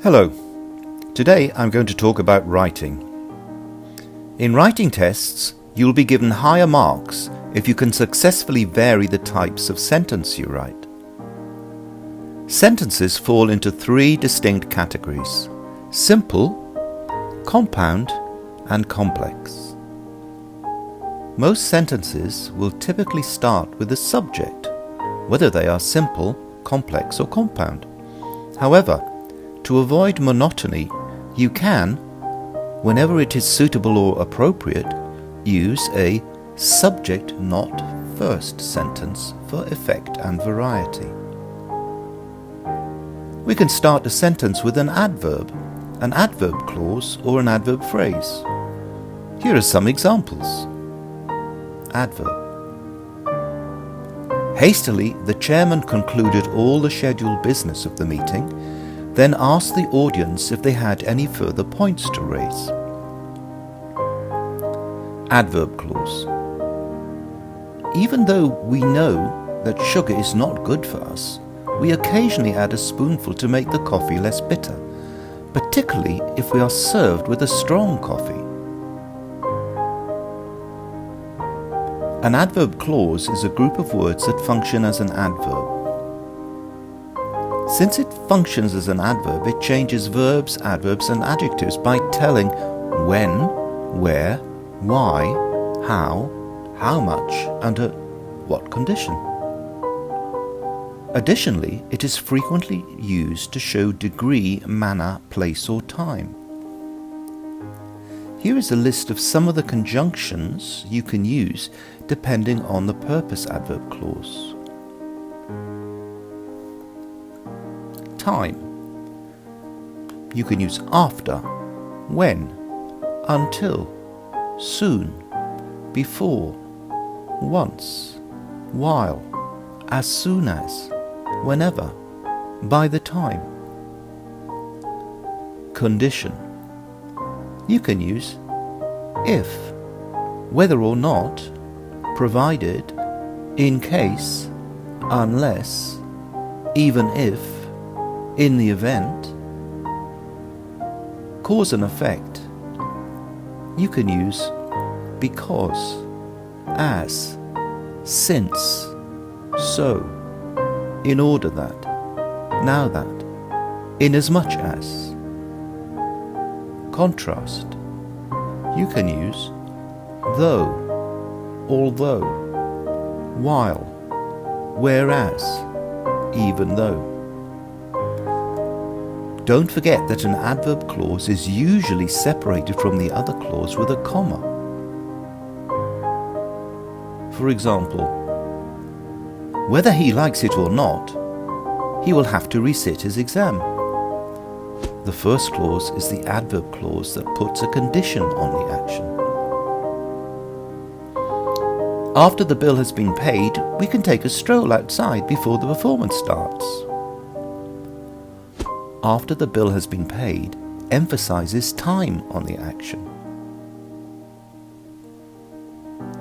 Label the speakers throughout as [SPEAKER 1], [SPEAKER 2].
[SPEAKER 1] Hello. Today I'm going to talk about writing. In writing tests, you'll be given higher marks if you can successfully vary the types of sentence you write. Sentences fall into three distinct categories: simple, compound, and complex. Most sentences will typically start with a subject, whether they are simple, complex, or compound. However, to avoid monotony, you can, whenever it is suitable or appropriate, use a subject not first sentence for effect and variety. We can start a sentence with an adverb clause, or an adverb phrase. Here are some examples. Adverb. Hastily, the chairman concluded all the scheduled business of the meeting, then asked the audience if they had any further points to raise. Adverb clause. Even though we know that sugar is not good for us, we occasionally add a spoonful to make the coffee less bitter, particularly if we are served with a strong coffee. An adverb clause is a group of words that function as an adverb. Since it functions as an adverb, it changes verbs, adverbs, and adjectives by telling when, where, why, how much, under what condition. Additionally, it is frequently used to show degree, manner, place, or time. Here is a list of some of the conjunctions you can use depending on the purpose adverb clause. Time. You can use after, when, until, soon, before, once, while, as soon as, whenever, by the time. Condition. You can use if, whether or not, provided, in case, unless, even if, in the event. Cause and effect. You can use because, as, since, so, in order that, now that, inasmuch as. Contrast. You can use though, although, while, whereas, even though. Don't forget that an adverb clause is usually separated from the other clause with a comma. For example, whether he likes it or not, he will have to resit his exam. The first clause is the adverb clause that puts a condition on the action. After the bill has been paid, we can take a stroll outside before the performance starts. After the bill has been paid emphasizes time on the action.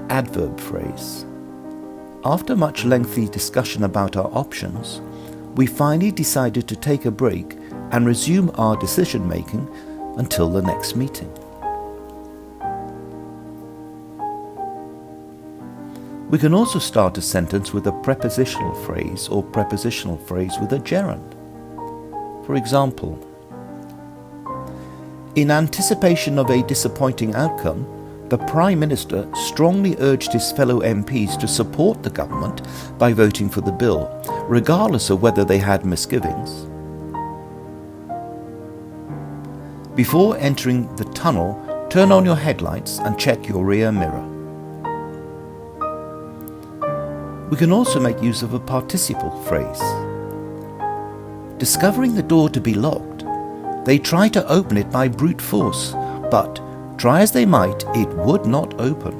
[SPEAKER 1] Adverb phrase. After much lengthy discussion about our options, we finally decided to take a break and resume our decision making until the next meeting. We can also start a sentence with a prepositional phrase or prepositional phrase with a gerund. For example, in anticipation of a disappointing outcome, the Prime Minister strongly urged his fellow MPs to support the government by voting for the bill, regardless of whether they had misgivings. Before entering the tunnel, turn on your headlights and check your rear mirror. We can also make use of a participle phrase. Discovering the door to be locked, they tried to open it by brute force, but, try as they might, it would not open.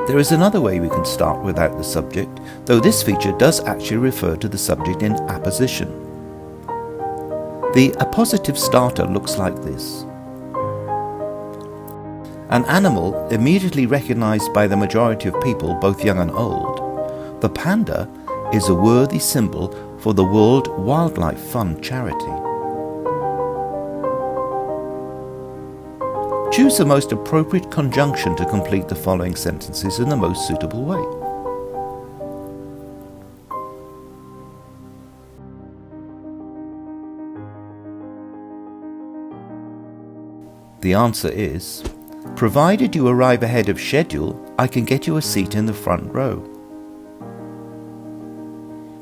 [SPEAKER 1] There is another way we can start without the subject, though this feature does actually refer to the subject in apposition. The appositive starter looks like this. An animal immediately recognized by the majority of people, both young and old. The panda is a worthy symbol for the World Wildlife Fund charity. Choose the most appropriate conjunction to complete the following sentences in the most suitable way. The answer is, provided you arrive ahead of schedule, I can get you a seat in the front row.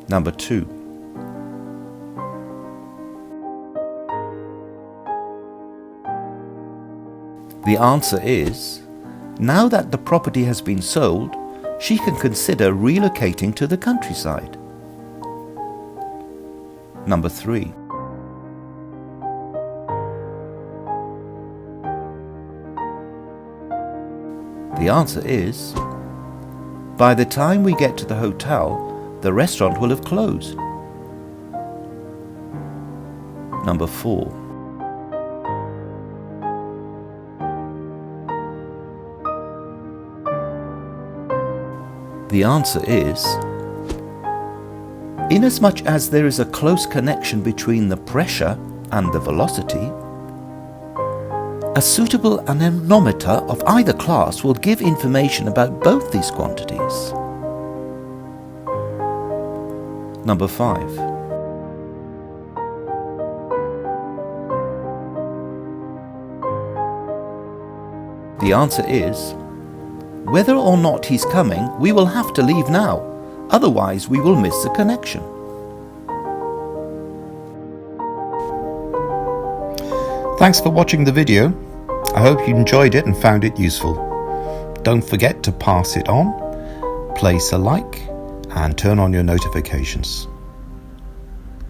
[SPEAKER 1] Number 2. The answer is, now that the property has been sold, she can consider relocating to the countryside. Number 3. The answer is, by the time we get to the hotel, the restaurant will have closed. Number 4. The answer is, inasmuch as there is a close connection between the pressure and the velocity, a suitable anemometer of either class will give information about both these quantities. Number 5. The answer is, whether or not he's coming, we will have to leave now, otherwise we will miss the connection.
[SPEAKER 2] Thanks for watching the video. I hope you enjoyed it and found it useful. Don't forget to pass it on, place a like, and turn on your notifications.